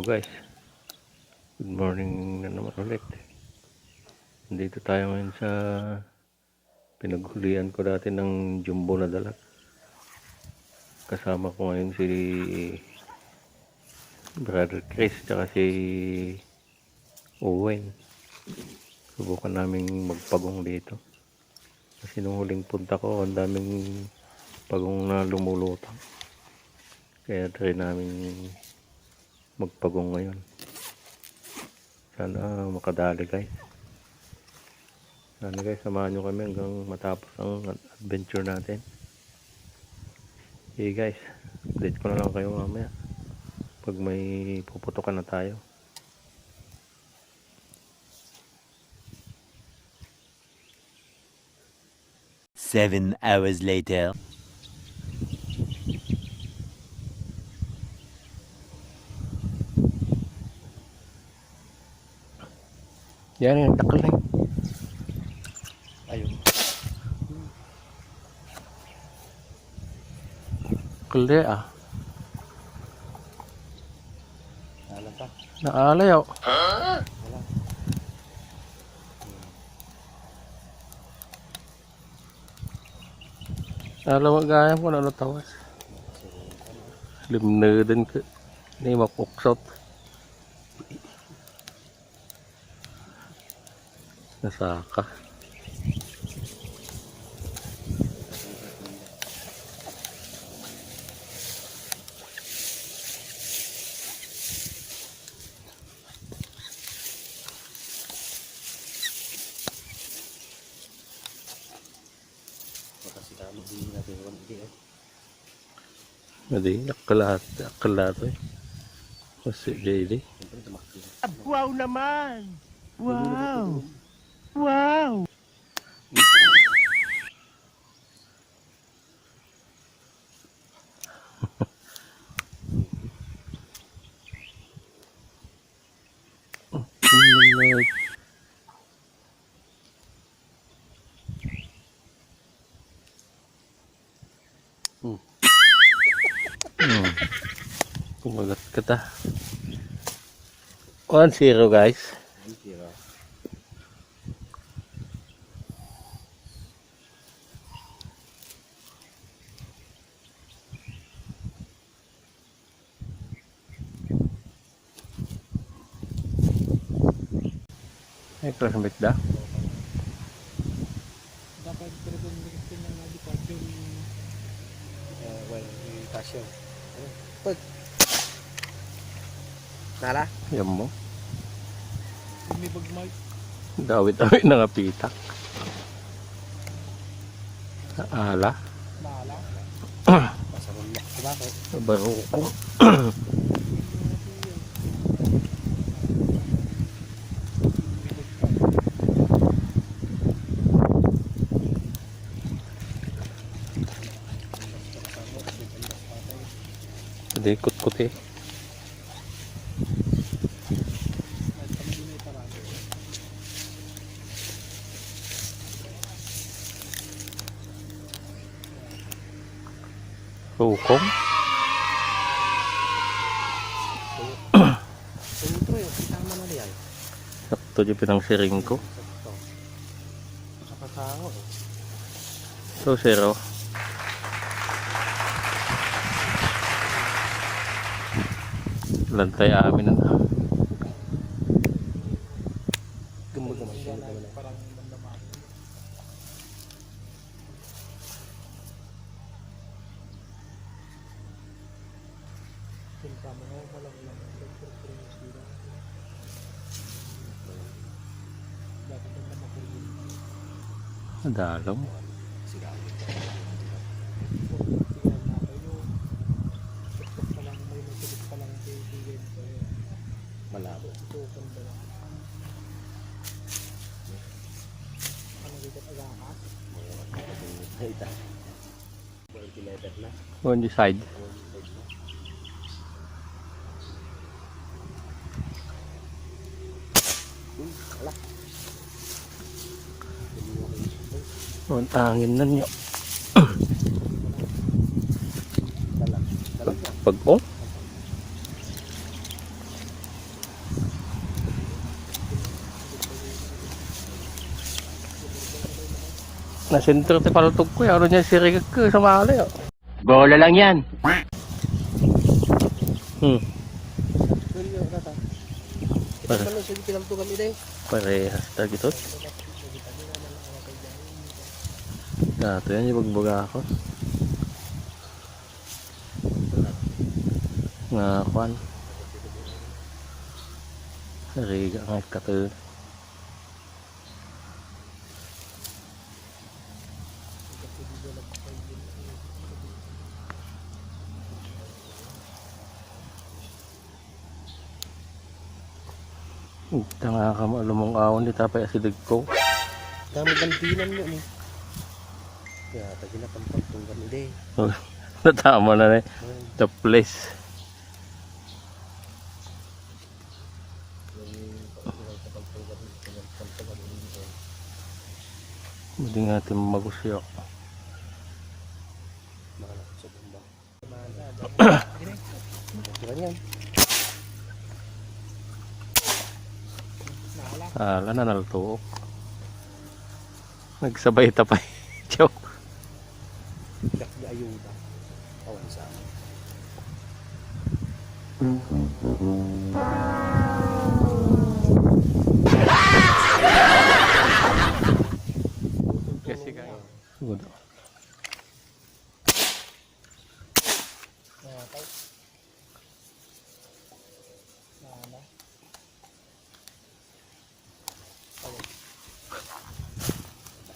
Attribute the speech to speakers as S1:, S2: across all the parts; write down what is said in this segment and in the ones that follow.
S1: Hello guys, good morning na naman ulit. Nandito tayo ngayon sa pinaghulian ko dati ng jumbo na dalag. Kasama ko ngayon si Brother Chris tsaka si Owen. Subukan naming magpagong dito. Kasi nung huling punta ko, ang daming pagong na lumulutang. Kaya try namin magpagong ngayon. Sana makadali guys. Sana guys, samahan nyo kami hanggang matapos ang adventure natin. Okay guys, update ko na lang kayo mamaya pag may puputukan na tayo.
S2: Seven hours later.
S1: Yan yung takal na yun. Ayun. Kali ah.
S3: Alam pa.
S1: Naalayaw.
S3: Wala.
S1: Alam mo gaya mo na tawas. Limna din ka. Ini mapuksot. Nasaka.
S3: Makasih kami di natin hindi eh.
S1: Madi, akalat eh. Kasi JD.
S3: Siyempre tumakbo.
S2: Wow naman! Wow! Wow!
S1: Kumagat ka ta. 1-0 guys.
S3: Hindi ra.
S1: Ay, classmate da.
S4: Dapat pinag-umitin ng departure
S3: Well, tasyo. Pag. Nala?
S1: Yan mo.
S4: may bagmay.
S1: Dawit-dawit na nga pitak. Ala.
S4: Nala.
S3: Pasarunok. Bakit?
S1: Baruko. Hindi, kut-kut eh. Sukong.
S3: Sentro yun. Tama na yan.
S1: Sakto yung pinangsiring ko.
S3: Sakto. Nakakao.
S1: So, 0. Lantay amin na.
S3: Gumagama siya.
S4: Parang mandama. Pinta mo malang-lang. Sira. Dapat na makulit.
S1: Dalong.
S3: Sigaw.
S4: Tingnan na kayo. Tuktok pa lang, may nagsulit pa lang bibigyan.
S3: Malabo.
S4: Tukan ba lang? Ano dito agakas?
S3: Ita. Ventilator na.
S1: On the side.
S3: Wala.
S1: On angin na nyo.
S3: Dalag.
S1: Pag oh. Nasintro ti palutog ko. Ano niya sirigag ko sa mali. Oh.
S2: Bola lang yan.
S3: Tulyo rata. Kita
S1: Para-
S3: man lang sige pinamto kami deh.
S1: Parehas tag ito. Dato yan yung bagbaga ako. Nga kwan. Sariga nga kato. Tanga ka malumong awon di tapay asidig ko.
S3: Dami gantinan mo ni. Ya, tagi na pampantong kami deh.
S1: Natama na na the place. Hindi natin magusyo.
S3: Makalakot sa bumbang. Kira niyan.
S1: Ala na naltuok. Nagsabay tapay. Joke.
S3: Dak di ayuda. Awan sa amin.
S1: Kasi kayo. Good.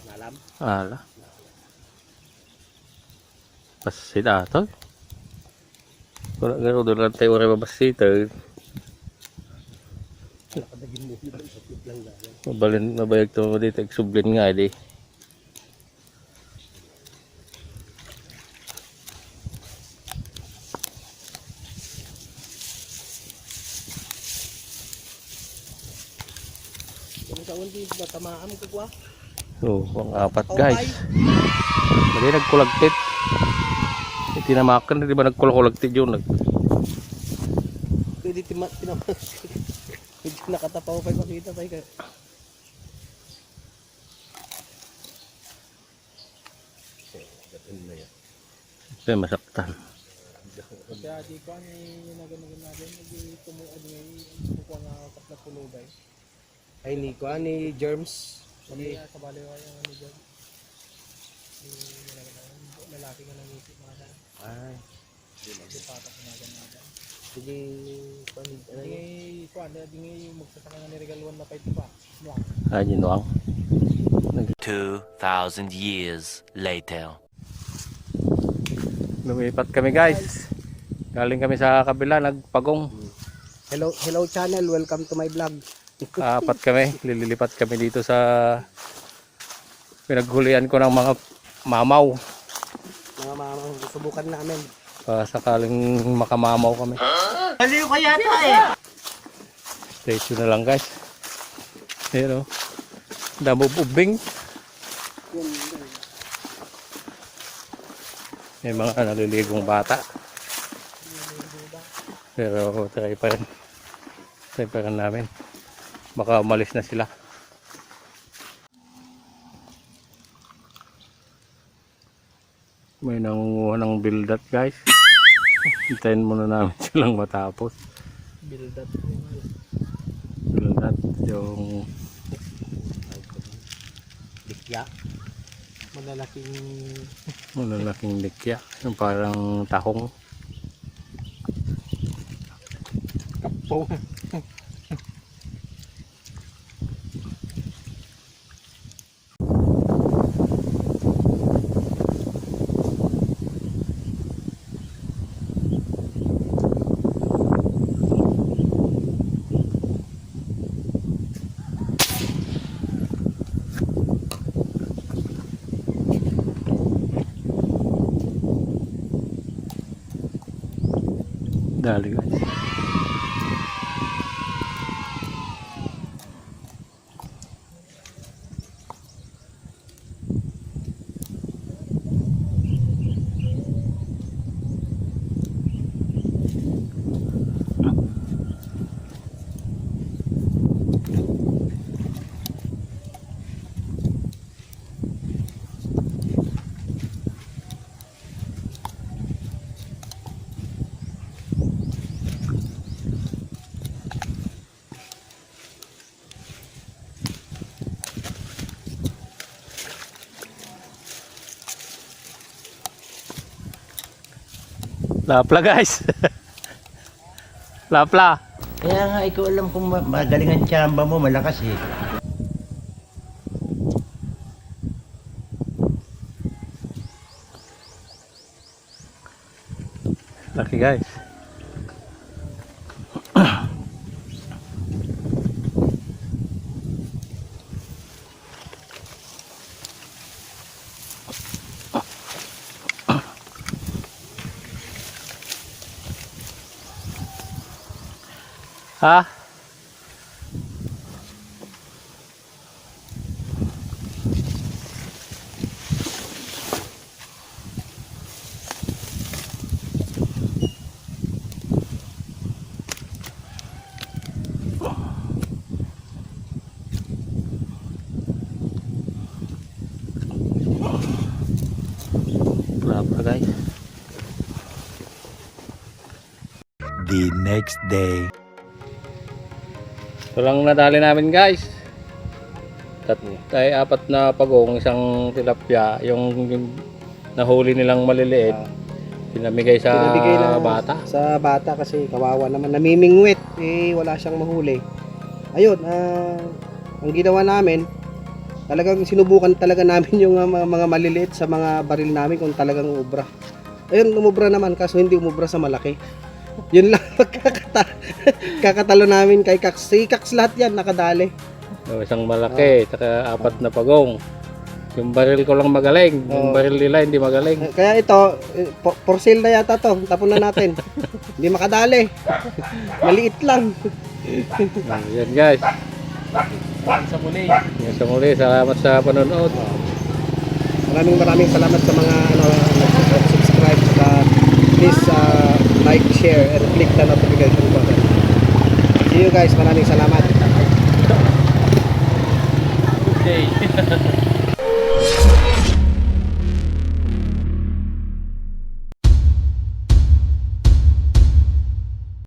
S3: Nalam.
S1: Ala. Pasit ato. Kung gano'n doon lang tayo oray mabasita.
S3: Nakadagin mo yun. Sakit lang na yan.
S1: Mabalin, mabayag to mo dito. Sublin nga di.
S3: Kung sa undi, tamaam ko kwa.
S1: So, pang apat guys. Mali nagkulagtit. Tinamakan, di ba nagkulagtit yun?
S3: Pwede tinamak. Hindi nakatapaw pa makita tayo ka.
S1: Kaya masaktan.
S4: Kaya di ko ano yung naganagan natin, tumuad ngayon, kukuha nga apat na pulubay.
S3: Ay ni ko ni germs.
S4: Sabi sa baliwa yung ano dyan. Yung lalaki nga nangisip mga dyan.
S3: Ay,
S4: Yung patak na ganagan.
S3: sige ano
S4: Hindi ko ano, hindi magsasaka nga niregaluan na kahit pa. Nuwang.
S1: Ayun nuang.
S2: 2,000 years later.
S1: Lumipat kami guys. Galing kami sa kabila, nagpagong.
S3: hello channel, welcome to my vlog.
S1: Apat kami, lilipat kami dito sa pinaghulian ko ng mga mamaw.
S3: Mga mamang susubukan namin.
S1: Sakaling makamamaw kami.
S3: Aliw ka yata eh.
S1: Stay tuned na lang guys. Ayun o. Damo ubing. May mga naliligong bata. Pero try pa rin. Try pa rin namin. Baka umalis na sila. May nangunguha ng bildat guys. Hintayin muna namin silang matapos.
S4: Bildat.
S1: Bildat yung
S3: Dikya.
S1: malalaking likya. Yung parang tahong.
S4: Kapo.
S1: Dali guys. Lapla guys. Lapla.
S5: Kaya nga, ikaw alam kung magaling ang tsamba mo, malakas eh.
S1: Laki guys. Ha? Berapa guys?
S5: The next day.
S1: Ito lang nadali namin guys. Apat na pagong, isang tilapia, yung nahuli nilang maliliit. Pinamigay sa
S3: Pinabigay na
S1: bata.
S3: Sa bata kasi kawawa naman. Namimingwit. Wala siyang mahuli. Ayun, ang ginawa namin, talagang sinubukan talaga namin yung mga maliliit sa mga baril namin kung talagang umubra. Ayun, umubra naman kaso hindi umubra sa malaki. Yun lang kakatalo namin kay Kax. Si Kax lahat yan nakadali.
S1: Isang malaki, saka apat na pagong. Yung baril ko lang magaling, yung baril nila hindi magaling.
S3: Kaya ito, for sale na yata to. Tapon na natin. Hindi makadali. Maliit lang.
S1: Yan guys.
S4: Sa muli.
S1: Yan sa muli, salamat sa panonood.
S3: Maraming salamat sa mga nag-subscribe. Please like, share, and click the notification button. See you guys. Maraming salamat.
S4: Good day.